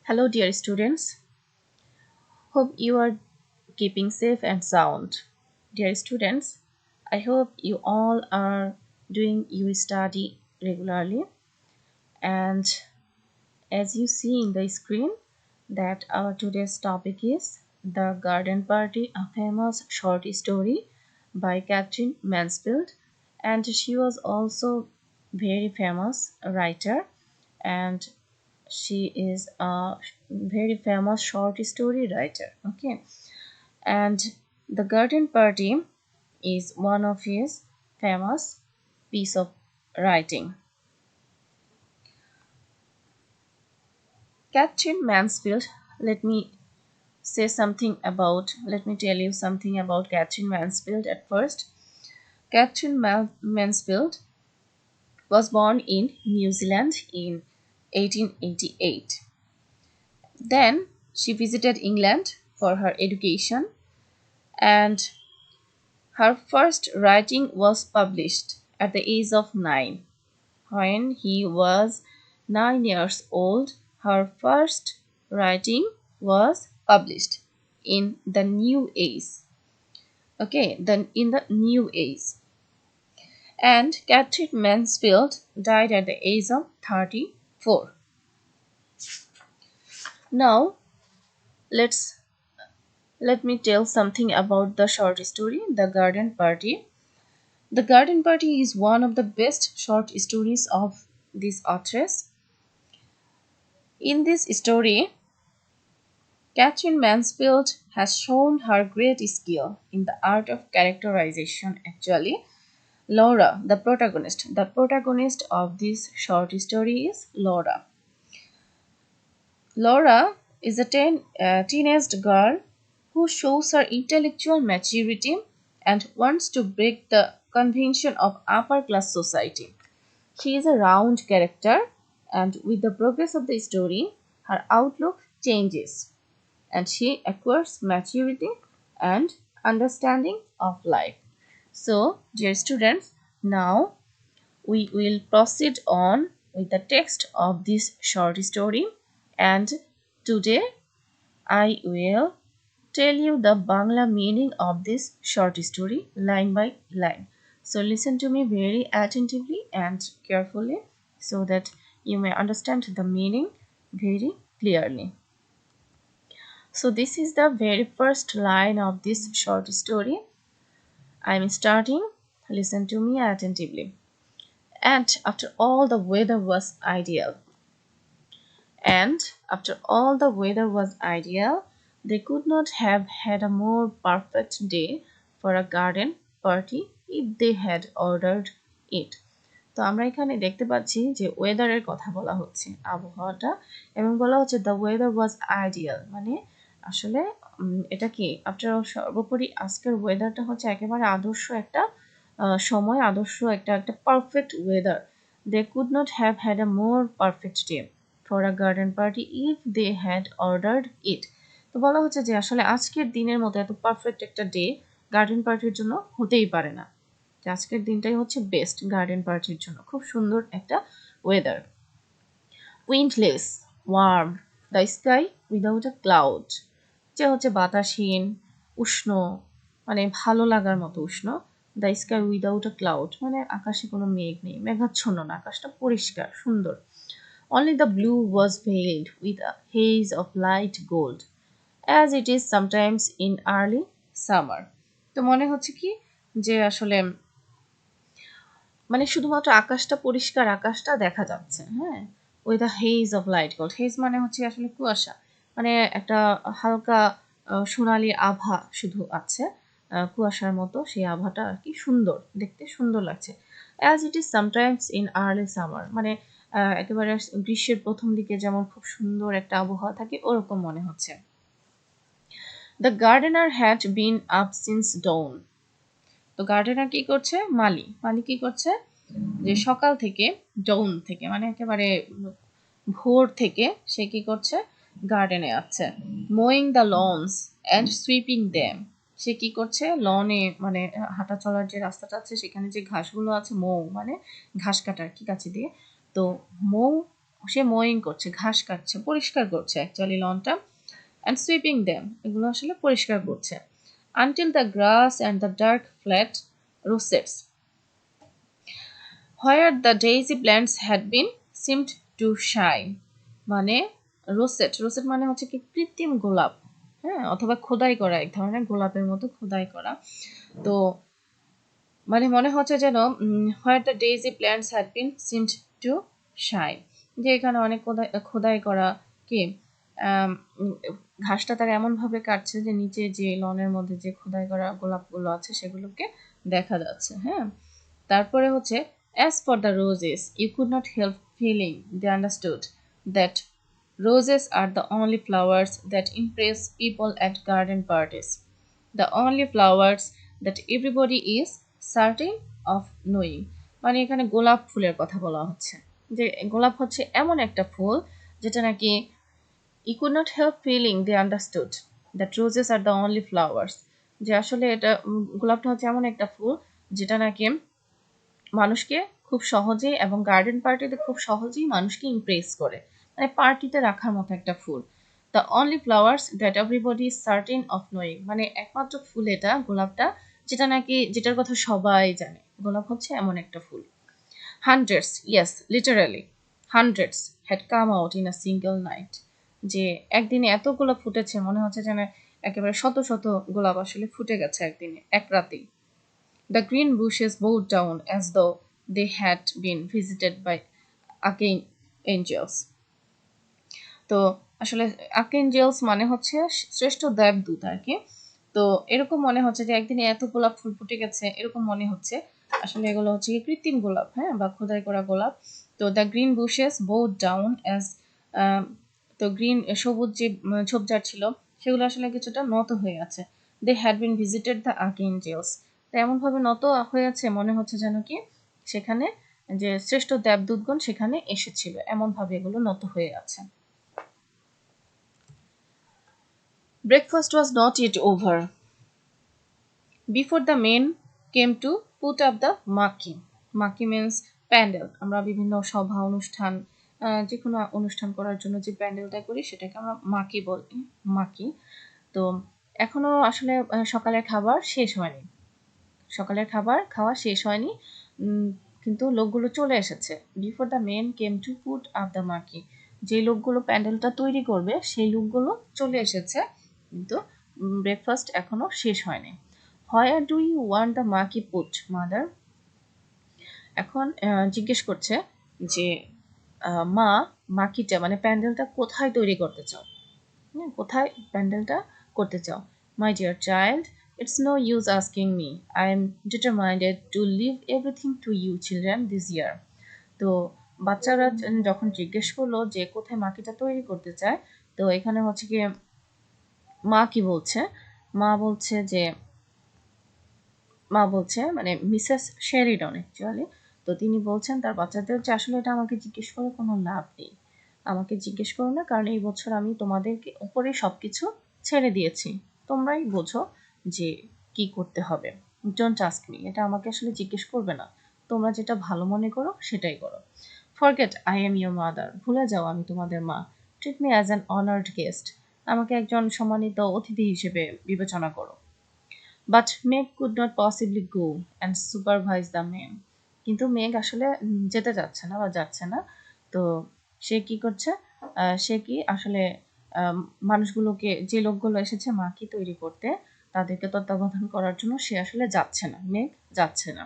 Hello, dear students. Hope you are keeping safe and sound. Dear students, I hope you all are doing your study regularly. And as you see in the screen, that our today's topic is The Garden Party, a famous short story by Katherine Mansfield. And she was also very famous writer, and she is a very famous short story writer. Okay, and The Garden Party is one of his famous piece of writing. Katherine Mansfield, let me let me tell you something about Katherine Mansfield at first. Katherine Mansfield was born in New Zealand in 1888. Then she visited England for her education, and her first writing was published at the age of 9. When he was 9 years old, her first writing was published in the New Age. Okay, then in the New Age. And Katherine Mansfield died at the age of 34. Now, let me tell something about the short story, The Garden Party. The Garden Party is one of the best short stories of this authoress. In this story, Katherine Mansfield has shown her great skill in the art of characterization. Actually, Laura, the protagonist of this short story is Laura. Laura is a teenage girl who shows her intellectual maturity and wants to break the convention of upper class society. She is a round character, and with the progress of the story, her outlook changes and she acquires maturity and understanding of life. So, dear students, now we will proceed on with the text of this short story, and today I will tell you the Bangla meaning of this short story line by line. So listen to me very attentively and carefully so that you may understand the meaning very clearly. So this is the very first line of this short story. I am starting. Listen to me attentively. And after all the weather was ideal. And after all the weather was ideal, they could not have had a more perfect day for a garden party if they had ordered it. তো আমরা এখানে দেখতে পাচ্ছি যে ওয়েদারের কথা বলা হচ্ছে, আবহাওয়াটা, এবং বলা হচ্ছে দ্য ওয়েদার ওয়াজ আইডিয়াল, মানে আসলে এটা কি আফটার অল সর্বোপরি আজকের ওয়েদারটা হচ্ছে একেবারে আদর্শ একটা সময়, আদর্শ একটা একটা perfect weather. They could not have had a more perfect day for a garden party if they had ordered it. তো বলা হচ্ছে যে আসলে আজকের দিনের মতো এত পারফেক্ট একটা ডে গার্ডেন পার্টির জন্য হতেই পারে না। আজকের দিনটাই হচ্ছে বেস্ট গার্ডেন পার্টির জন্য, খুব সুন্দর একটা weather. Windless, warm, the sky without a cloud, যে হচ্ছে বাতাসহীন, উষ্ণ, মানে ভালো লাগার মতো উষ্ণ। The sky without a cloud মানে আকাশে কোনো মেঘ নেই, মেঘাচ্ছন্ন না, আকাশটা পরিষ্কার সুন্দর। Only the blue was veiled with a haze of light gold as it is sometimes in early summer. তো মনে হচ্ছে কি যে আসলে মানে শুধুমাত্র আকাশটা পরিষ্কার, আকাশটা দেখা যাচ্ছে, হ্যাঁ, with a haze of light gold. Hedge মানে হচ্ছে আসলে কুয়াশা, মানে একটা হালকা সোনালি আভা শুধু আছে, কুয়াশার মতো সেই আভাটা আর কি, সুন্দর দেখতে, সুন্দর লাগছে। As it is sometimes in early summer মানে একেবারে গ্রীষ্মের প্রথম দিকে যেমন খুব সুন্দর একটা আবহাওয়া থাকে ওরকম মনে হচ্ছে। The gardener had been up since dawn. তো গার্ডেনার কি করছে, মালি কি করছে, যে সকাল থেকে, ডন থেকে মানে একেবারে ভোর থেকে সে কি করছে, গার্ডেনে আছে। মোয়িং দ্য লনস অ্যান্ড সুইপিং দ্যাম, সে কি করছে, লনে মানে হাঁটা চলার যে রাস্তাটা আছে সেখানে যে ঘাসগুলো আছে, মৌ মানে ঘাস কাটার কি কাছে দিয়ে, তো মৌ সে মোয়িং করছে, ঘাস কাটছে, পরিষ্কার করছে অ্যাকচুয়ালি লনটা, অ্যান্ড সুইপিং দেম, এগুলো আসলে পরিষ্কার করছে, until the grass and the dark flat rosettes where the daisy plants had been seemed to shine. মানে রোসেট, রোসেট মানে হচ্ছে কি কৃত্রিম গোলাপ, হ্যাঁ, অথবা খোদাই করা, এক ধরনের গোলাপের মতো খোদাই করা। তো মানে মনে হচ্ছে যেন হোয়ার the daisy plants had been seemed to shine, যে এখানে অনেক খোদাই করা কি ঘাসটা তারা এমনভাবে কাটছে যে নিচে যে লনের মধ্যে যে খোদাই করা গোলাপগুলো আছে সেগুলোকে দেখা যাচ্ছে। হ্যাঁ, তারপরে হচ্ছে as for the roses you could not help feeling they understood that roses are the only flowers that impress people at garden parties, the only flowers that everybody is certain of knowing। মানে এখানে গোলাপ ফুলের কথা বলা হচ্ছে, যে গোলাপ হচ্ছে এমন একটা ফুল যেটা নাকি you could not help feeling they understood that roses are the only flowers, যে আসলে এটা গোলাপটা হচ্ছে এমন একটা ফুল যেটা নাকি মানুষকে খুব সহজেই এবং গার্ডেন পার্টিতে খুব সহজেই মানুষকে ইমপ্রেস করে, মানে পার্টিতে রাখার মতো একটা ফুল। The only flowers that everybody is certain of knowing, মানে একমাত্র ফুল এটা গোলাপটা যেটা নাকি যেটার কথা সবাই জানে, গোলাপ হচ্ছে এমন একটা ফুল। Hundreds, yes literally hundreds had come out in a single night, যে একদিনে এত গোলাপ ফুটেছে মনে হচ্ছে যেন একেবারে শত শত গোলাপ আসলে ফুটে গেছে একদিনে, এক রাতেই। The green bushes bowed down as though they had been visited by archangels. তো আসলে আর্কেঞ্জেলস মানে হচ্ছে শ্রেষ্ঠ দেবদূত আর কি। তো এরকম মনে হচ্ছে যে একদিনে এত গোলাপ ফুল ফুটে গেছে, এরকম মনে হচ্ছে। আসলে এগুলো হচ্ছে কি কৃত্রিম গোলাপ, হ্যাঁ, বা খোদাই করা গোলাপ। তো the green bushes bowed down as, তো গ্রিন সবুজ যে ঝোপঝাড় ছিল সেগুলো আসলে কিছুটা নত হয়ে আছে। They had been visited the archangels, এমনভাবে নত হয়ে আছে মনে হচ্ছে যেন কি সেখানে যে শ্রেষ্ঠ দেবদূতগণ সেখানে এসেছিল, এমনভাবে এগুলো নত হয়ে আছে। Breakfast was not yet over before the men came to put up the maki. Maki means pandal. আমরা বিভিন্ন সভা অনুষ্ঠান, যে কোনো অনুষ্ঠান করার জন্য যে প্যান্ডেলটা করি সেটাকে আমরা মাকি বলি, মাকি। তো এখনো আসলে সকালের খাবার শেষ হয়নি, সকালের খাবার খাওয়া শেষ হয়নি, কিন্তু লোকগুলো চলে এসেছে। Before the men came to put up the marquee, যে লোকগুলো প্যান্ডেলটা তৈরি করবে সেই লোকগুলো চলে এসেছে, কিন্তু ব্রেকফাস্ট এখনো শেষ হয়নি। Where do you want the marquee put mother, এখন জিজ্ঞেস করছে যে মা মাকিটা মানে প্যান্ডেলটা কোথায় তৈরি করতে চাও, কোথায় প্যান্ডেলটা করতে চাও। My dear child, it's no use asking me. I am determined to leave everything to you children this year. তো বাচ্চারা যখন জিজ্ঞেস করলো যে কোথায় মাকিটা তৈরি করতে চায়, তো এখানে হচ্ছে কি মা কি বলছে, মা বলছে যে মানে মিসেস শেরিডন অ্যাকচুয়ালি। তো তিনি বলছেন তার বাচ্চাদের যে আসলে এটা আমাকে জিজ্ঞেস করে কোনো লাভ নেই, আমাকে জিজ্ঞেস করো না, কারণ এই বছর আমি তোমাদেরকে উপরে সবকিছু ছেড়ে দিয়েছি, তোমরাই বোঝো যে কি করতে হবে। ডোন্ট আস্ক মি, এটা আমাকে আসলে জিজ্ঞেস করবে না, তোমরা যেটা ভালো মনে করো সেটাই করো। Forget I am your mother, ভুলে যাও আমি তোমাদের মা। Treat me as an honoured guest, আমাকে একজন সম্মানিত অতিথি হিসেবে বিবেচনা করো। But Meg could not possibly go and supervise the men, কিন্তু মেঘ আসলে যেতে যাচ্ছে না বা যাচ্ছে না। তো সে কি করছে, সে কি আসলে মানুষগুলোকে, যে লোকগুলো এসেছে মাকি তৈরি করতে তাদেরকে তত্ত্বাবধান করার জন্য সে আসলে যাচ্ছে না, মেঘ যাচ্ছে না।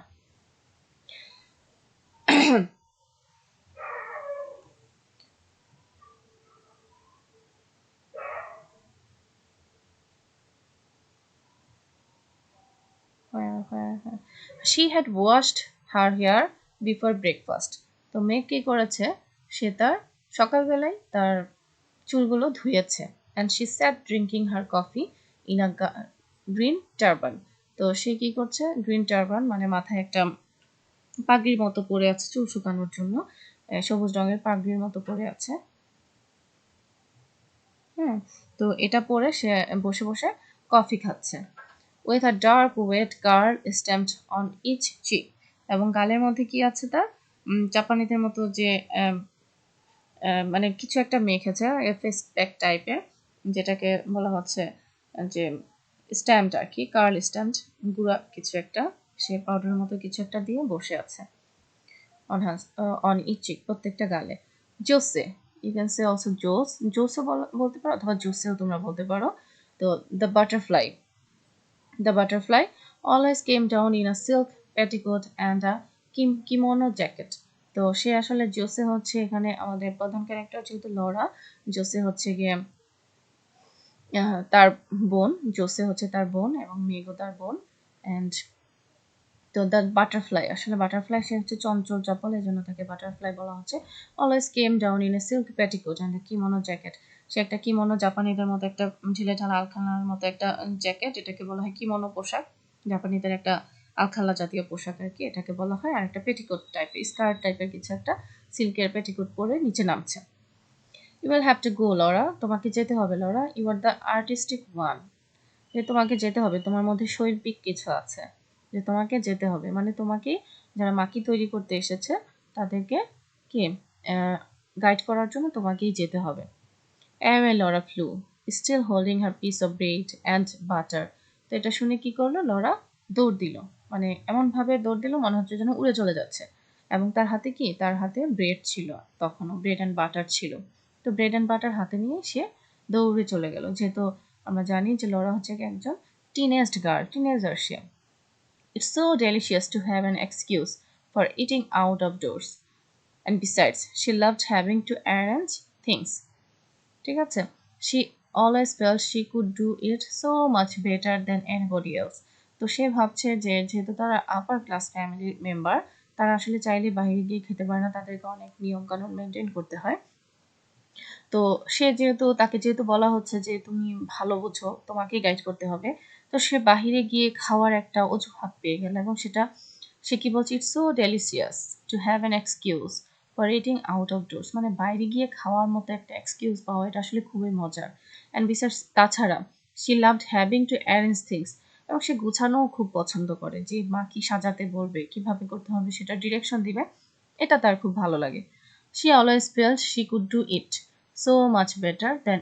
She had washed her hair before breakfast. তো মেঘ কি করেছে, সে তার সকালবেলায় তার চুলগুলো ধুয়েছে। and she sat drinking her coffee in a green turban. তো সে কি করছে, গ্রিন টারবান মানে মাথায় একটা পাগড়ির মতো পরে আছে চুল শুকানোর জন্য, সবুজ রঙের পাগড়ির মতো পরে আছে। হ্যাঁ, তো এটা পরে সে বসে বসে কফি খাচ্ছে। with a dark wet curl stamped on each cheek, এবং গালের মধ্যে কি আছে তার চাপানিদের মতো যে মানে কিছু একটা মেখেছে ফেস প্যাক টাইপের, যেটাকে বলা হচ্ছে যে স্ট্যাম্প আর কি, কার্ল স্ট্যাম্প গুঁড়া কিছু একটা, সে পাউডারের মতো কিছু একটা দিয়ে বসে আছে অন ইচ চিক, প্রত্যেকটা গালে। Jose, you can say also জোসও বলতে পারো অথবা জোসেও তোমরা বলতে পারো। তো the butterfly always came down in a silk petticoat and a kimono jacket. তো সে আসলে জোসে হচ্ছে এখানে আমাদের প্রধান ক্যারেক্টার, যেহেতু লরা, জোসে হচ্ছে গিয়ে তার বোন, জোসে হচ্ছে তার বোন এবং মেগো তার বোন। অ্যান্ড তো দ্য বাটারফ্লাই, আসলে বাটারফ্লাই সে হচ্ছে চঞ্চল চপল, এই জন্য তাকে বাটারফ্লাই বলা হচ্ছে। Always came down in a silk petticoat and a kimono jacket. সে একটা কিমোনো, জাপানিদের মতো একটা ঢিলেঢালা আলখাল্লার মতো একটা জ্যাকেট, এটাকে বলা হয় কিমোনো পোশাক, জাপানিদের একটা আলখাল্লা জাতীয় পোশাক আর কি, এটাকে বলা হয়। আর একটা পেটিকোট টাইপের, স্কার্ট টাইপের কিছু একটা সিল্কের পেটিকোট পরে নিচে নামছে। You will have to go Laura, তোমাকে যেতে হবে Laura, you are the artistic one, যে তোমাকে যেতে হবে, তোমার মধ্যে শৈল্পিক কিছু আছে, যে তোমাকে যেতে হবে, মানে তোমাকে যারা মাকি তৈরি করতে এসেছে তাদেরকে কে গাইড করার জন্য তোমাকেই যেতে হবে। Away Laura flew, still holding her piece of bread and butter. তো এটা শুনে কি করলো, লরা দৌড় দিল, মানে এমনভাবে দৌড় দিল মনে হচ্ছে যেন উড়ে চলে যাচ্ছে। এবং তার হাতে কি, তার হাতে ব্রেড ছিল, তখনও ব্রেড অ্যান্ড বাটার ছিল। তো ব্রেড অ্যান্ড বাটার হাতে নিয়ে সে দৌড়ে চলে গেল, যেহেতু আমরা জানি যে লরা হচ্ছে একজন teenager say. It's so delicious to have an excuse for eating out of doors. And besides, she loved having to arrange things. ঠিক আছে, she always felt she could do it so much better than anybody else. তো সে ভাবছে যে যেহেতু তারা upper class family member, তারা আসলে চাইলে বাইরে গিয়ে খেতে পারে না, তাদেরকে অনেক নিয়ম কানুন মেনটেন করতে হয়। তো সে তাকে যেহেতু বলা হচ্ছে যে তুমি ভালো বোঝো, তোমাকেই গাইড করতে হবে, তো সে বাহিরে গিয়ে খাওয়ার একটা অজুহাত পেয়ে গেল, এবং সে কি বলছে, it's so delicious to have an excuse for eating out of doors, মানে বাইরে গিয়ে খাওয়ার মতো একটা এক্সকিউজ পাওয়া, এটা আসলে খুবই মজার। অ্যান্ড বিসাইডস, তাছাড়া she loved having to arrange things, এবং সে গুছানোও খুব পছন্দ করে, যে মা কি সাজাতে বলবে, কিভাবে করতে হবে সেটা ডিরেকশন দিবে, এটা তার খুব ভালো লাগে। She always felt she could do it so much better than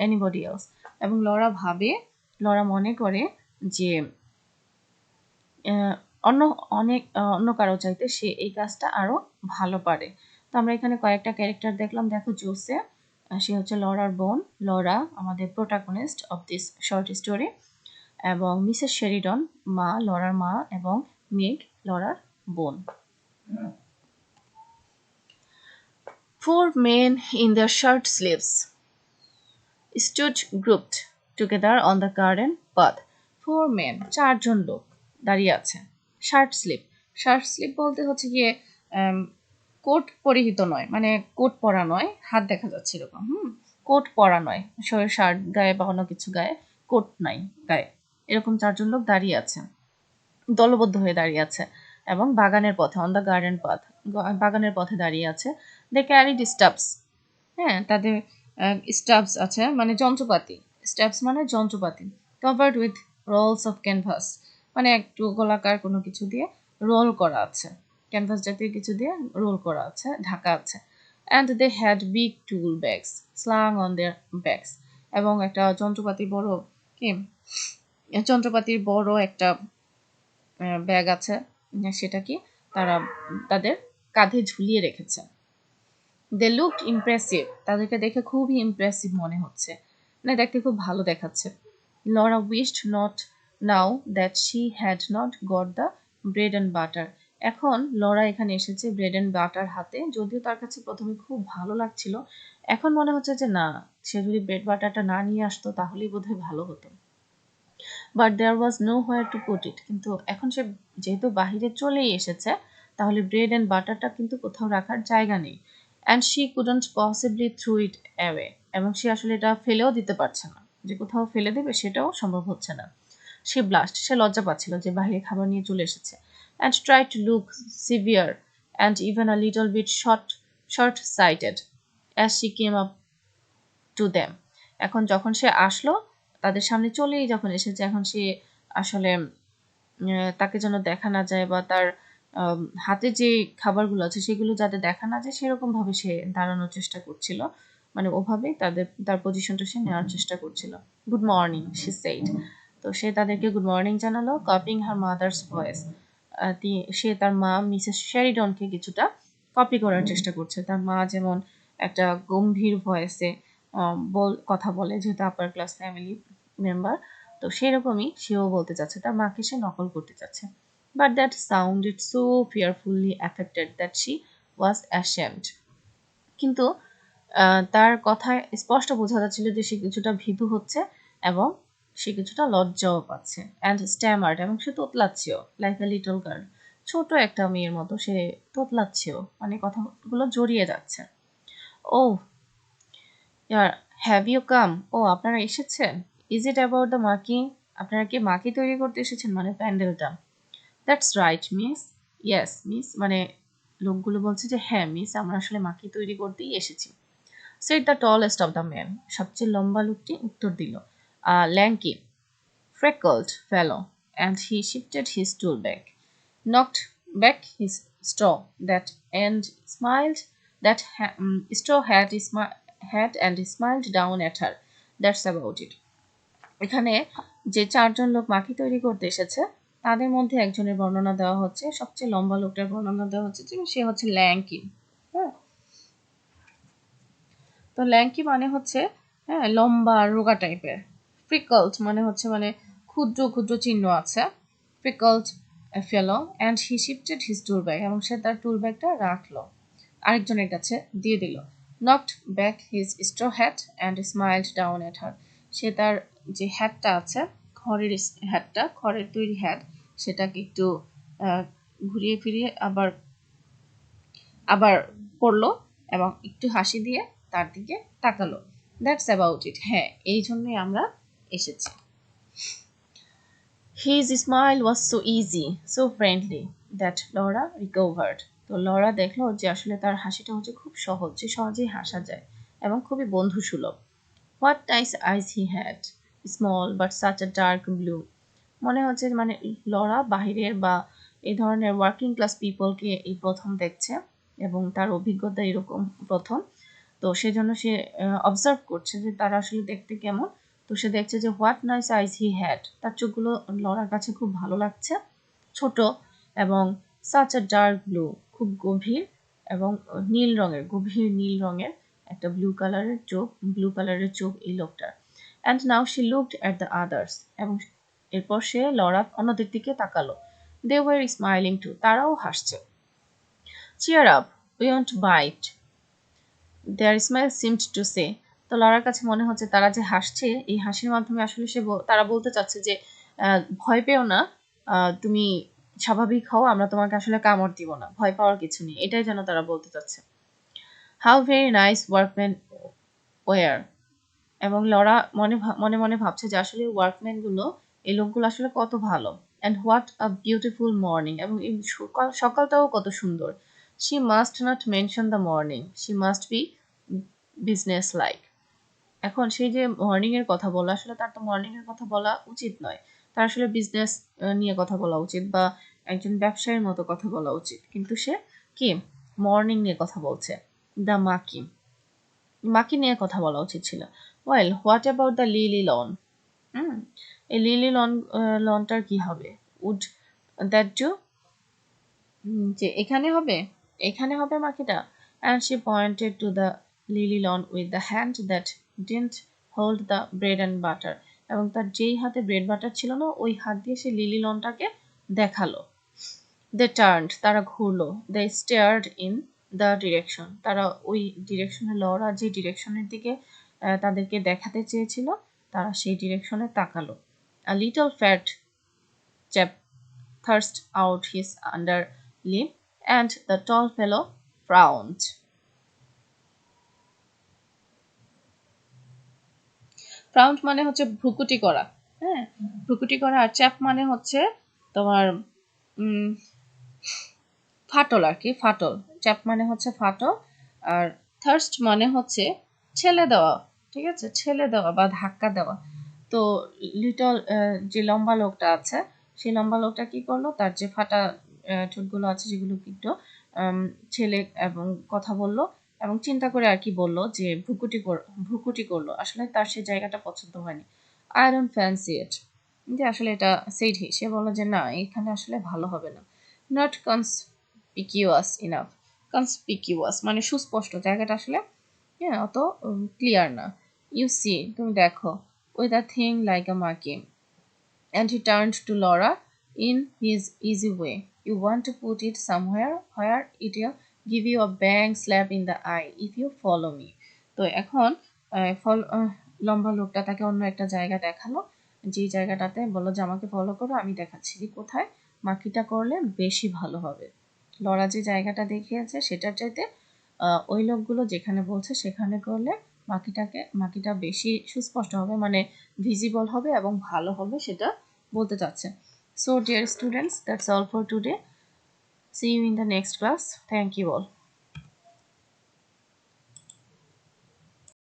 anybody else. এবং লরা মনে করে যে অন্য অন্য কারো চাইতে সে এই কাজটা আরো ভালো পারে। তো আমরা এখানে কয়েকটা ক্যারেক্টার দেখলাম, দেখো জোসে, সে হচ্ছে লরার বোন, লরা আমাদের protagonist of this short story, এবং মিসেস শেরিডন, লরার মা, এবং মেগ, লরার বোন। Four men in their shirt sleeves stood grouped together on the garden path. Four men, চারজন লোক দাঁড়িয়ে আছে। শার্ট স্লিপ বলতে হচ্ছে গিয়ে কোট পরিহিত নয়, মানে কোট পরা নয়, হাত দেখা যাচ্ছে এরকম, কোট পরা নয়, শরীর শার্ট গায়ে বা অন্য কিছু গায়ে, কোট নাই গায়ে, এরকম চারজন লোক দাঁড়িয়ে আছে, দলবদ্ধ হয়ে দাঁড়িয়ে আছে, এবং বাগানের পথে, অন দ্য গার্ডেন পাথ, বাগানের পথে দাঁড়িয়ে আছে। দে ক্যারিড স্টাফস, হ্যাঁ তাদের স্টাফস আছে মানে যন্ত্রপাতি, স্টাফস মানে যন্ত্রপাতি, covered with rolls of canvas, মানে একটু গোলাকার কোনো কিছু দিয়ে রোল করা আছে, ক্যানভাস জাতীয় কিছু দিয়ে রোল করা আছে, ঢাকা আছে। And they had big tool bags slung on their bags, এবং একটা যন্ত্রপাতির বড় একটা ব্যাগ আছে, সেটা কি তারা তাদের কাঁধে ঝুলিয়ে রেখেছে। দে লুকড ইমপ্রেসিভ, তাদেরকে দেখে খুবই ইমপ্রেসিভ মনে হচ্ছে, মানে দেখতে খুব ভালো দেখাচ্ছে। Laura wished not now that she had not got the bread and butter. এখন লরা এখানে এসেছে ব্রেড অ্যান্ড বাটার হাতে, যদিও তার কাছে প্রথমে খুব ভালো লাগছিল, এখন মনে হচ্ছে যে না, সে যদি ব্রেড বাটারটা না নিয়ে আসতো তাহলেই বোধহয় ভালো হতো। But there was nowhere to put it, কিন্তু এখন সে যেহেতু বাহিরে চলেই এসেছে, তাহলে ব্রেড অ্যান্ড বাটারটা কিন্তু কোথাও রাখার জায়গা নেই। And she couldn't possibly through it away, এবং সে আসলে এটা ফেলেও দিতে পারছে না, যে কোথাও ফেলে দেবে সেটাও সম্ভব হচ্ছে না। সে লজ্জা পাচ্ছিল যে বাইরে খাবার নিয়ে চলে এসেছে। And try to look severe and even a little bit short sighted as she came up to them. এখন যখন সে আসলো তাদের সামনে চলেই যখন এসেছে, এখন সে আসলে তাকে যেন দেখা না যায় বা তার হাতে যে খাবারগুলো আছে সেগুলো যাতে দেখা না যায় সেরকমভাবে সে দাঁড়ানোর চেষ্টা করছিল, মানে ওভাবেই তার পজিশনটা সে নেওয়ার চেষ্টা করছিল। Good morning she said. তো সে তাদেরকে গুড মর্নিং জানালো, কপিং হার মাদার্স ভয়েস। সে তার মা মিসেস শেরিডনকে কিছুটা কপি করার চেষ্টা করছে। তার মা যেমন একটা গম্ভীর ভয়েসে কথা বলে, যেহেতু আপার ক্লাস ফ্যামিলি মেম্বার, তো সেরকমই সেও বলতে চাচ্ছে, তার মাকে সে নকল করতে চাচ্ছে। But that sounded so fearfully affected that she was ashamed. কিন্তু তার কথায় স্পষ্ট বোঝা যাচ্ছিল যে সে কিছুটা ভীতু হচ্ছে এবং সে কিছুটা লজ্জাও পাচ্ছে। অ্যান্ড স্ট্যামার্ড, এবং সে তোতলাচ্ছেও, লাইক আ লিটল গার্ল, ছোট একটা মেয়ের মতো সে তোতলাচ্ছেও, মানে কথাগুলো জড়িয়ে যাচ্ছে। ও ইয়ার, হ্যাভ ইউ কাম? ও আপনারা এসেছেন? Is it about the marquee? আপনারা কি মাকি তৈরি করতে এসেছেন, মানে প্যান্ডেলটা? That's right miss. Yes miss, মানে লোকগুলো বলছে যে হ্যাঁ মিস, আমরা আসলে মাকি তৈরি করতেই এসেছি। Said the tallest of the man, সবচেয়ে লম্বা লোকটি উত্তর দিল। ল্যাঙ্কি freckled fellow, and he shifted his tool back, knocked back his straw that and smiled straw hat and smiled down at her. That's about it. এখানে যে চারজন লোক মাখি তৈরি করতে এসেছে তাদের মধ্যে একজনের বর্ণনা দেওয়া হচ্ছে, সবচেয়ে লম্বা লোকটার বর্ণনা দেওয়া হচ্ছে যে সে হচ্ছে ল্যাঙ্কি। হ্যাঁ, তো ল্যাঙ্কি মানে হচ্ছে হ্যাঁ লম্বা রোগা টাইপের। ফ্রিকলড মানে হচ্ছে মানে ক্ষুদ্র ক্ষুদ্র চিহ্ন আছে। Freckled fellow and he shifted his tool bag, এবং সে তার টুল ব্যাগটা রাখলো, আরেকজনের কাছে দিয়ে দিল। Knocked back his straw hat and smiled down at her, সে তার যে হ্যাটটা আছে, খড়ের হ্যাটটা, খড়ের তৈরি হ্যাট, সেটাকে একটু ঘুরিয়ে ফিরিয়ে আবার আবার পড়লো এবং একটু হাসি দিয়ে তার দিকে তাকালো। দ্যাটস অ্যাবাউট ইট, হ্যাঁ এই জন্যই আমরা এসেছি। His smile was so easy, so friendly that Laura recovered. তো লরা দেখলো যে আসলে তার হাসিটা হচ্ছে খুব সহজ, যে সহজেই হাসা যায় এবং খুবই বন্ধুসুলভ। What nice eyes he had, small but such a dark blue. মনে হচ্ছে মানে লরা বাহিরের বা এই ধরনের ওয়ার্কিং ক্লাস পিপলকে এই প্রথম দেখছে এবং তার অভিজ্ঞতা এরকম প্রথম, তো সেজন্য সে অবজার্ভ করছে যে তারা আসলে দেখতে কেমন। তো সে দেখছে যে what nice eyes he had, তার চোখগুলো লরার কাছে খুব ভালো লাগছে, ছোট এবং সাচ আ ডার্ক ব্লু, খুব গভীর এবং নীল রঙের, গভীর নীল রঙের একটা ব্লু কালারের চোখ এই লোকটার। And now she looked at the others, এবং এরপর সে লরা অন্যদের দিকে তাকালো। দে ওয়ার স্মাইলিং টু, তারাও হাসছে। Cheer up, we won't bite, their smile seemed to say. তো লরার কাছে মনে হচ্ছে তারা যে হাসছে, এই হাসির মাধ্যমে আসলে তারা বলতে চাচ্ছে যে ভয় পেও না, তুমি স্বাভাবিক হও, আমরা তোমাকে আসলে কামড় দিব না, ভয় পাওয়ার কিছু নেই, এটাই যেন তারা বলতে চাচ্ছে। How very nice workman were, এবং লরা মনে মনে ভাবছে যে আসলে ওয়ার্কম্যানগুলো, এই লোকগুলো আসলে কত ভালো। And what a beautiful morning, এবং এই সকালটাও কত সুন্দর। She must not mention the morning, she must be business like. এখন সেই যে মর্নিং এর কথা বলা, আসলে তার তো মর্নিং এর কথা বলা উচিত নয়, তার আসলে বিজনেস নিয়ে কথা বলা উচিত বা একজন ব্যবসায়ীর মতো কথা বলা উচিত, কিন্তু সে কি মর্নিং নিয়ে কথা বলছে। দ্য মাকি, মাকি নিয়ে কথা বলা উচিত ছিল। Well what about the lily lawn? এই লিলি লনটার কি হবে? উড দ্যাট ডু, যে এখানে হবে মাকিটা। And she pointed to the lily lawn with the hand that didn't hold the bread and butter, এবং তার যেই হাতে ব্রেড বাটার ছিল না ওই হাত দিয়ে সে লিলি লনটাকে দেখালো। দে টার্নড, তারা ঘুরলো। দে স্টেয়ার্ড ইন দ্য ডিরেকশন, তারা ওই ডিরেকশনে, লরা যে ডিরেকশনের দিকে তাদেরকে দেখাতে চেয়েছিল তারা সেই ডিরেকশনে তাকালো। A little fat chap thrust out his under lip, and the tall fellow frowned. ফ্রাউন্ড মানে হচ্ছে ভ্রুকুটি করা, হ্যাঁ ভ্রুকুটি করা, আর চ্যাপ মানে হচ্ছে তোমার ফাটল আর কি, ফাটল। চ্যাপ মানে হচ্ছে ফাটল, আর থার্স্ট মানে হচ্ছে ছেলে দেওয়া, ঠিক আছে, ছেলে দেওয়া বা ধাক্কা দেওয়া। তো লিটল যে লম্বা লোকটা আছে সেই লম্বা লোকটা কি করলো, তার যে ফাটা ঠোঁটগুলো আছে যেগুলো একটু ছেলে এবং কথা বললো এবং চিন্তা করে আর কি বললো যে ভ্রুকুটি করলো, আসলে তার সেই জায়গাটা পছন্দ হয়নি। আই ডোন্ট ফ্যান্সি ইট, যে আসলে এটা সেইড হি, সে বললো যে না এখানে আসলে ভালো হবে না। নট কনসপিকিউয়াস ইনাফ, কনসপিকিউয়াস মানে সুস্পষ্ট, জায়গাটা আসলে হ্যাঁ অত ক্লিয়ার না। ইউ সি, তুমি দেখো, with a thing like a marquee, and he turned to Laura in his easy way. You want to put it somewhere where it'll give you a bang slap in the eye if you follow me. তো এখন লম্বা লোকটা তাকে অন্য একটা জায়গা দেখালো, যে জায়গাটাতে বললো যে আমাকে ফলো করো, আমি দেখাচ্ছি যে কোথায় মাকিটা করলে বেশি ভালো হবে। লরা যে জায়গাটা দেখিয়েছে সেটার চাইতে ওই লোকগুলো যেখানে বলছে সেখানে করলে মাকিটা বেশি সুস্পষ্ট হবে, মানে ভিজিবল হবে এবং ভালো হবে, সেটা বলতে চাচ্ছে। So dear students, that's all for today. See you in the next class. Thank you all.